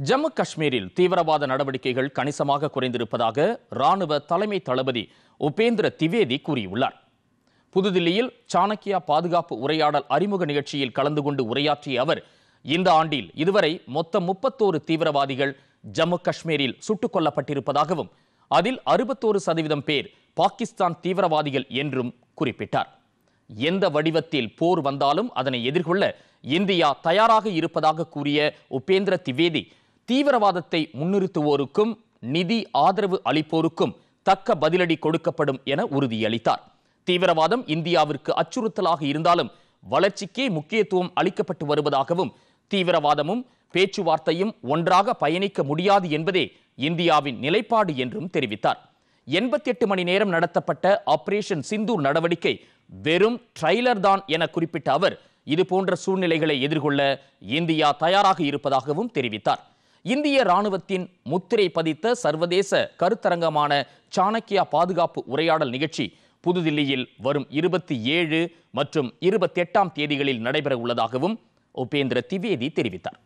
ஜம்மு காஷ்மீரில் தீவிரவாத நடவடிக்கைகள் கணிசமாக குறைந்திருப்பதாக ராணுவ தலைமை தளபதி உபேந்திர திவேதி கூறியுள்ளார். புதுதில்லியில் சாணக்கியா பாதுகாப்பு உரையாடல் அறிமுக நிகழ்ச்சியில் கலந்து கொண்டு உரையாற்றிய அவர், இந்த ஆண்டில் இதுவரை மொத்தம் 31 தீவிரவாதிகள் ஜம்மு காஷ்மீரில் சுட்டுக் கொல்லப்பட்டிருப்பதாகவும் அதில் 61% பேர் பாகிஸ்தான் தீவிரவாதிகள் என்றும் குறிப்பிட்டார். எந்த வடிவத்தில் போர் வந்தாலும் அதனை எதிர்கொள்ள இந்தியா தயாராக இருப்பதாக கூறிய உபேந்திர திவேதி, தீவிரவாதத்தை முன்னிறுத்துவோருக்கும் நிதி ஆதரவு அளிப்போருக்கும் தக்க பதிலடி கொடுக்கப்படும் என உறுதியளித்தார். தீவிரவாதம் இந்தியாவிற்கு அச்சுறுத்தலாக இருந்தாலும் வளர்ச்சிக்கே முக்கியத்துவம் அளிக்கப்பட்டு வருவதாகவும், தீவிரவாதமும் பேச்சுவார்த்தையும் ஒன்றாக பயணிக்க முடியாது என்பதே இந்தியாவின் நிலைப்பாடு என்றும் தெரிவித்தார். 88 மணி நேரம் நடத்தப்பட்ட ஆபரேஷன் சிந்தூர் நடவடிக்கை வெறும் ட்ரைலர் தான் என குறிப்பிட்ட அவர், இதுபோன்ற சூழ்நிலைகளை எதிர்கொள்ள இந்தியா தயாராக இருப்பதாகவும் தெரிவித்தார். இந்திய ராணுவத்தின் முத்திரை பதித்த சர்வதேச கருத்தரங்கமான சாணக்கியா பாதுகாப்பு உரையாடல் நிகழ்ச்சி புதுதில்லியில் வரும் 27 மற்றும் 28 தேதிகளில் நடைபெற உள்ளதாகவும் உபேந்திர திவேதி தெரிவித்தார்.